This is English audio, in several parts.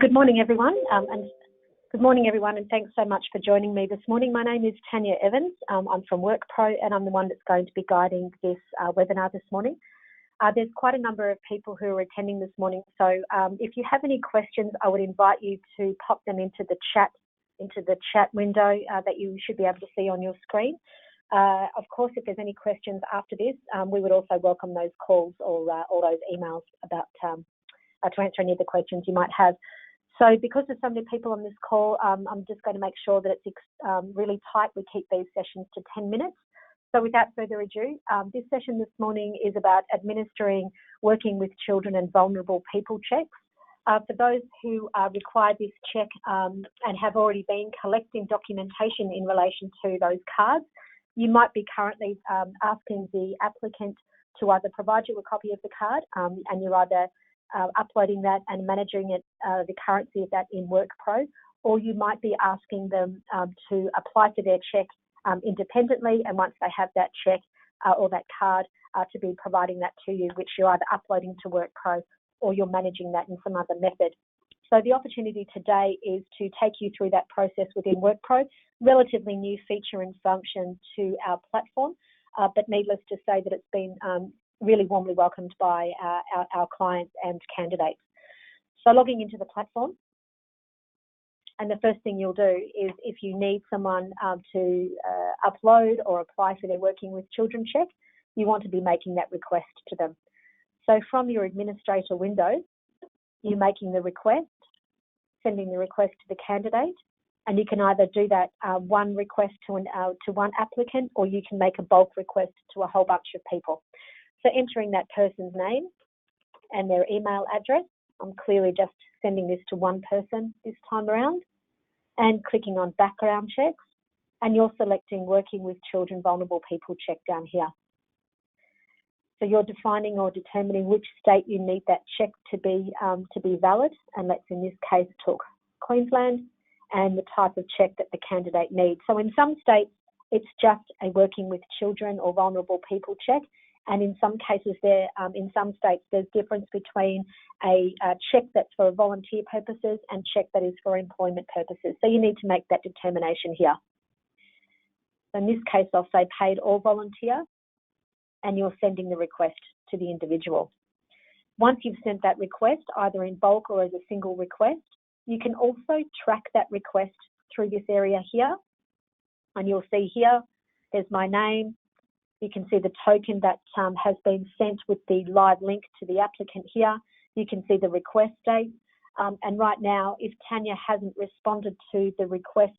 Good morning, everyone, and thanks so much for joining me this morning. My name is Tania Evans. I'm from WorkPro, and I'm the one that's going to be guiding this webinar this morning. There's quite a number of people who are attending this morning, so if you have any questions, I would invite you to pop them into the chat window that you should be able to see on your screen. Of course, if there's any questions after this, we would also welcome those calls or those emails about to answer any of the questions you might have. So because there's so many people on this call, I'm just going to make sure that it's really tight. We keep these sessions to 10 minutes. So without further ado, this session this morning is about administering working with children and vulnerable people checks. For those who require this check and have already been collecting documentation in relation to those cards, you might be currently asking the applicant to either provide you a copy of the card and you're either uploading that and managing it, the currency of that in WorkPro, or you might be asking them to apply for their check independently, and once they have that check or that card, to be providing that to you, which you're either uploading to WorkPro or you're managing that in some other method. So the opportunity today is to take you through that process within WorkPro, relatively new feature and function to our platform, but needless to say that it's been really warmly welcomed by our clients and candidates. So logging into the platform, and the first thing you'll do is if you need someone to upload or apply for their Working with Children check, you want to be making that request to them. So from your administrator window, you're making the request, sending the request to the candidate, and you can either do that one request to one applicant, or you can make a bulk request to a whole bunch of people. So entering that person's name and their email address, I'm clearly just sending this to one person this time around, and clicking on background checks, and you're selecting Working with Children Vulnerable People check down here. So you're defining or determining which state you need that check to be valid, and let's in this case talk Queensland, and the type of check that the candidate needs. So in some states, it's just a Working with Children or Vulnerable People check. And in some cases, in some states, there's difference between a check that's for volunteer purposes and check that is for employment purposes. So you need to make that determination here. So in this case, I'll say paid or volunteer, and you're sending the request to the individual. Once you've sent that request, either in bulk or as a single request, you can also track that request through this area here. And you'll see here, there's my name. You can see the token that has been sent with the live link to the applicant here. You can see the request date. And right now, if Tania hasn't responded to the request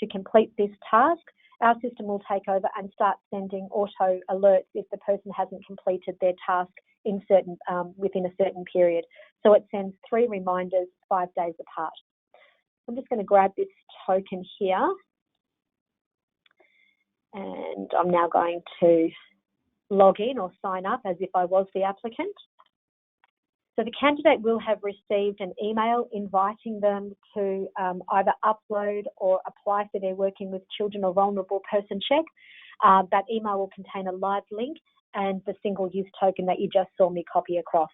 to complete this task, our system will take over and start sending auto alerts if the person hasn't completed their task in within a certain period. So it sends 3 reminders 5 days apart. I'm just going to grab this token here. And I'm now going to log in or sign up as if I was the applicant. So the candidate will have received an email inviting them to either upload or apply for their Working with Children or Vulnerable Person check. That email will contain a live link and the single-use token that you just saw me copy across.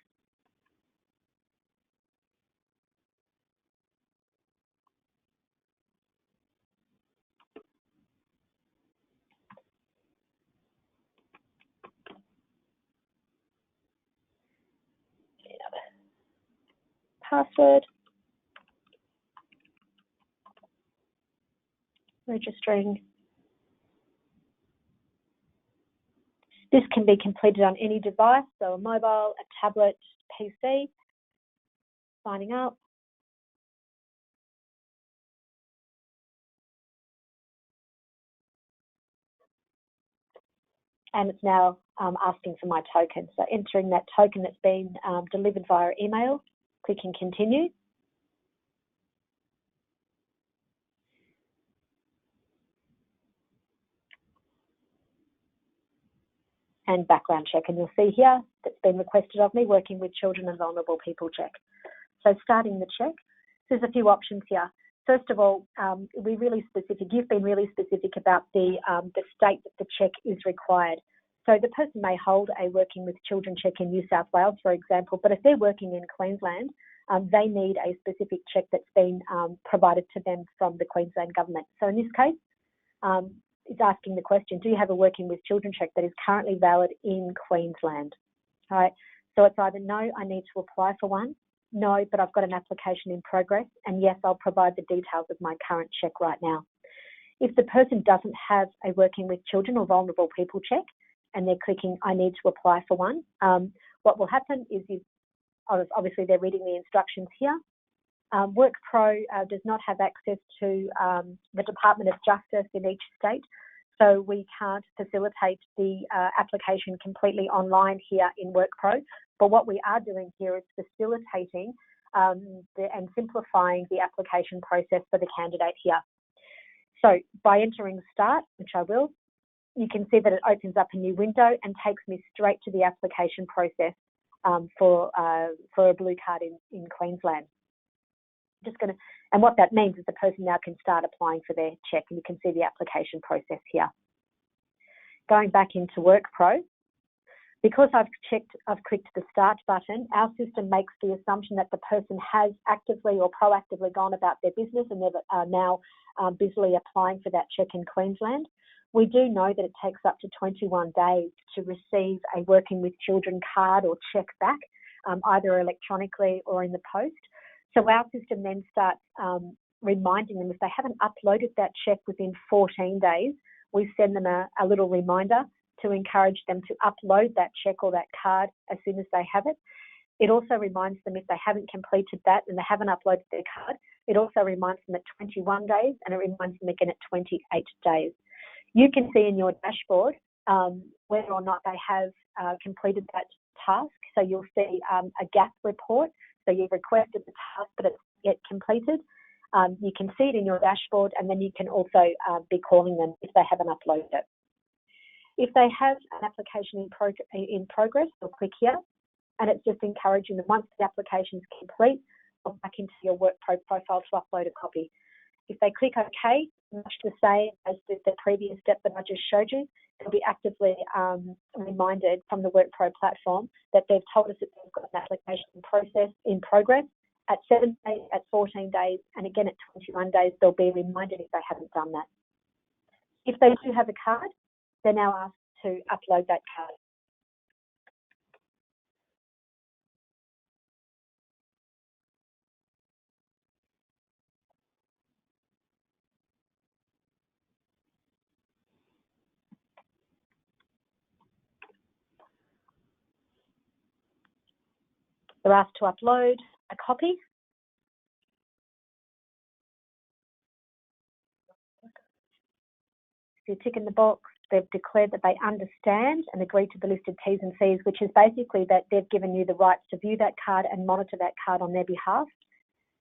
Password, registering. This can be completed on any device, so a mobile, a tablet, PC. Signing up. And it's now asking for my token. So entering that token that's been delivered via email, clicking continue. And background check. And you'll see here that's been requested of me, Working with Children and Vulnerable People check. So starting the check, there's a few options here. First of all, we're really specific. You've been really specific about the state that the check is required. So the person may hold a Working with Children check in New South Wales, for example, but if they're working in Queensland, they need a specific check that's been provided to them from the Queensland government. So in this case, it's asking the question, do you have a working with children check that is currently valid in Queensland? All right, so it's either no, I need to apply for one, no, but I've got an application in progress, and yes, I'll provide the details of my current check right now. If the person doesn't have a working with children or vulnerable people check, and they're clicking I need to apply for one, what will happen is obviously they're reading the instructions here. WorkPro does not have access to the Department of Justice in each state, so we can't facilitate the application completely online here in WorkPro. But what we are doing here is facilitating and simplifying the application process for the candidate here. So by entering start, which I will, you can see that it opens up a new window and takes me straight to the application process for a blue card in Queensland. And what that means is the person now can start applying for their check, and you can see the application process here. Going back into WorkPro, because I've clicked the start button, our system makes the assumption that the person has actively or proactively gone about their business and they are now busily applying for that check in Queensland. We do know that it takes up to 21 days to receive a working with children card or check back, either electronically or in the post. So our system then starts reminding them if they haven't uploaded that check within 14 days, we send them a little reminder to encourage them to upload that check or that card as soon as they have it. It also reminds them if they haven't completed that and they haven't uploaded their card, it also reminds them at 21 days and it reminds them again at 28 days. You can see in your dashboard whether or not they have completed that task. So you'll see a gap report. So you've requested the task, but it's yet completed. You can see it in your dashboard, and then you can also be calling them if they haven't uploaded it. If they have an application in progress, they'll click here, and it's just encouraging them once the application is complete, go back into your WorkPro profile to upload a copy. If they click OK, much the same as the previous step that I just showed you, they'll be actively reminded from the WorkPro platform that they've told us that they've got an application in progress. At 7 days, at 14 days, and again at 21 days, they'll be reminded if they haven't done that. If they do have a card, they're now asked to upload that card. They're asked to upload a copy. If you tick in the box, they've declared that they understand and agree to the listed T's and C's, which is basically that they've given you the rights to view that card and monitor that card on their behalf,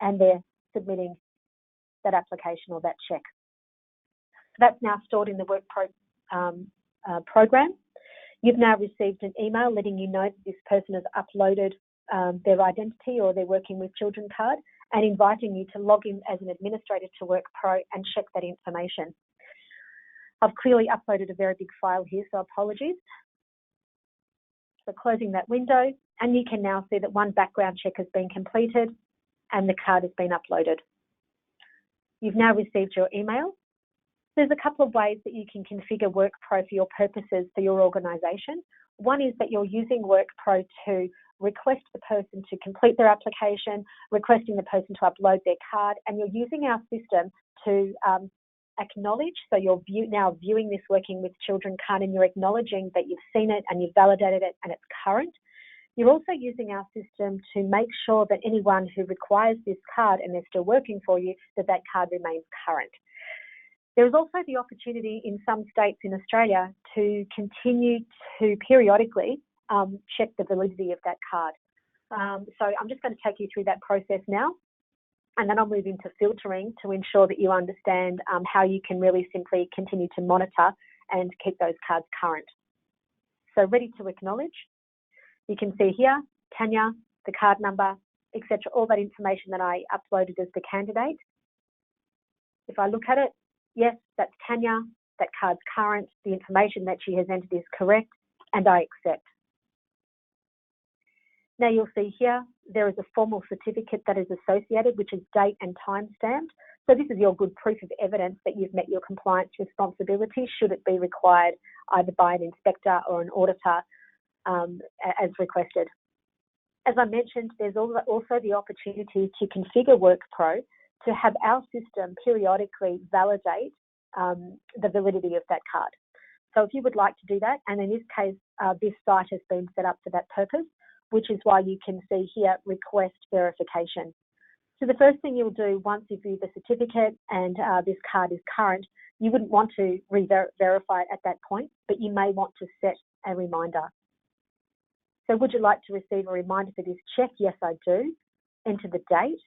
and they're submitting that application or that check. That's now stored in the WorkPro program. You've now received an email letting you know that this person has uploaded their identity or their working with children card and inviting you to log in as an administrator to WorkPro and check that information. I've clearly uploaded a very big file here, so apologies. So closing that window, and you can now see that one background check has been completed and the card has been uploaded. You've now received your email. There's a couple of ways that you can configure WorkPro for your purposes for your organisation. One is that you're using WorkPro to request the person to complete their application, requesting the person to upload their card, and you're using our system to acknowledge. So you're now viewing this working with children card and you're acknowledging that you've seen it and you've validated it and it's current. You're also using our system to make sure that anyone who requires this card and they're still working for you, that that card remains current. There is also the opportunity in some states in Australia to continue to periodically check the validity of that card. So I'm just going to take you through that process now, and then I'll move into filtering to ensure that you understand how you can really simply continue to monitor and keep those cards current. So ready to acknowledge. You can see here, Tania, the card number, etc., all that information that I uploaded as the candidate. If I look at it, yes, that's Tania, that card's current, the information that she has entered is correct, and I accept. Now you'll see here, there is a formal certificate that is associated, which is date and time stamped. So this is your good proof of evidence that you've met your compliance responsibilities, should it be required either by an inspector or an auditor as requested. As I mentioned, there's also the opportunity to configure WorkPro to have our system periodically validate the validity of that card. So if you would like to do that, and in this case, this site has been set up for that purpose, which is why you can see here, request verification. So the first thing you'll do once you view the certificate and this card is current, you wouldn't want to verify it at that point, but you may want to set a reminder. So would you like to receive a reminder for this check? Yes, I do. Enter the date.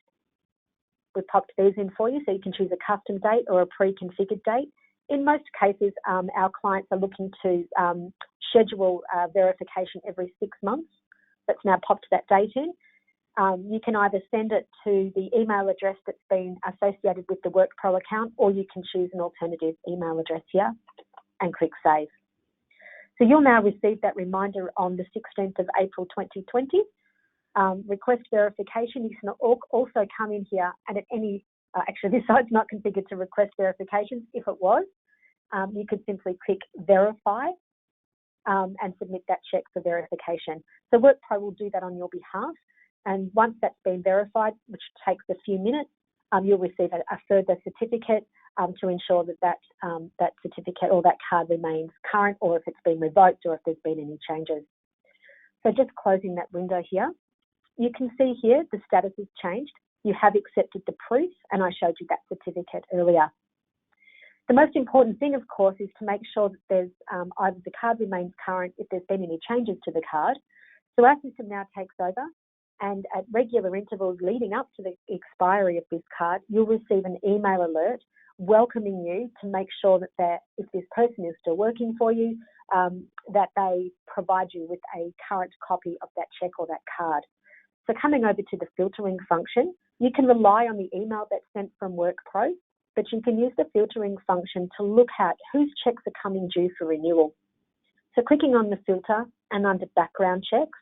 We've popped these in for you, so you can choose a custom date or a pre-configured date. In most cases, our clients are looking to schedule verification every 6 months. That's now popped that date in. You can either send it to the email address that's been associated with the WorkPro account, or you can choose an alternative email address here and click Save. So you'll now receive that reminder on the 16th of April 2020. Request verification. You can also come in here and at any, actually this site's not configured to request verifications. If it was, you could simply click Verify and submit that check for verification. So WorkPro will do that on your behalf. And once that's been verified, which takes a few minutes, you'll receive a further certificate to ensure that that certificate or that card remains current, or if it's been revoked, or if there's been any changes. So just closing that window here, you can see here the status has changed. You have accepted the proof, and I showed you that certificate earlier. The most important thing, of course, is to make sure that there's either the card remains current if there's been any changes to the card. So our system now takes over, and at regular intervals leading up to the expiry of this card, you'll receive an email alert welcoming you to make sure that if this person is still working for you, that they provide you with a current copy of that check or that card. So coming over to the filtering function, you can rely on the email that's sent from WorkPro, but you can use the filtering function to look at whose checks are coming due for renewal. So clicking on the filter and under background checks,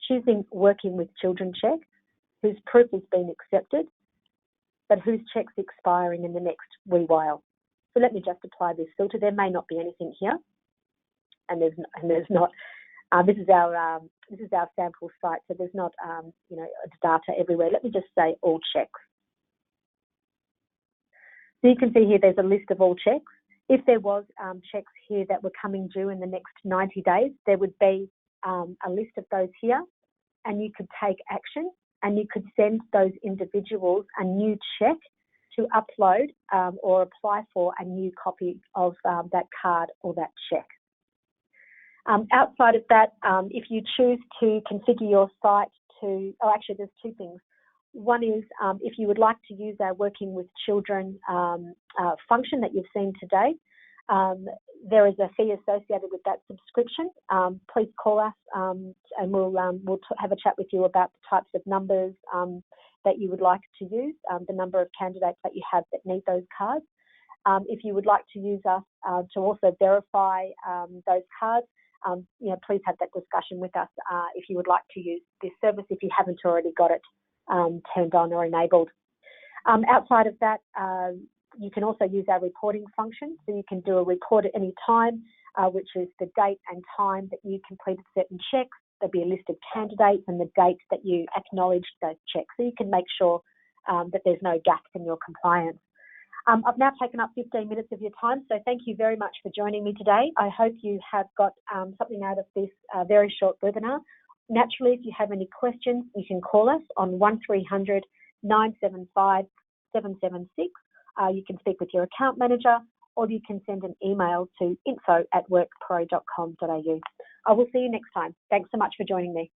choosing working with children check, whose proof has been accepted, but whose check's expiring in the next wee while. So let me just apply this filter. There may not be anything here, and there's not. This is our sample site, so there's not data everywhere. Let me just say all checks. So you can see here there's a list of all checks. If there was checks here that were coming due in the next 90 days, there would be a list of those here, and you could take action, and you could send those individuals a new check to upload or apply for a new copy of that card or that check. Outside of that, if you choose to configure your site to, actually there's two things. One is if you would like to use our Working with Children function that you've seen today, there is a fee associated with that subscription. Please call us and we'll have a chat with you about the types of numbers that you would like to use, the number of candidates that you have that need those cards. If you would like to use us to also verify those cards, please have that discussion with us if you would like to use this service if you haven't already got it turned on or enabled. Outside of that, you can also use our reporting function. So you can do a report at any time, which is the date and time that you completed certain checks. There'll be a list of candidates and the date that you acknowledged those checks. So you can make sure that there's no gaps in your compliance. I've now taken up 15 minutes of your time, so thank you very much for joining me today. I hope you have got something out of this very short webinar. Naturally, if you have any questions, you can call us on 1300 975 776. You can speak with your account manager, or you can send an email to info@workpro.com.au. I will see you next time. Thanks so much for joining me.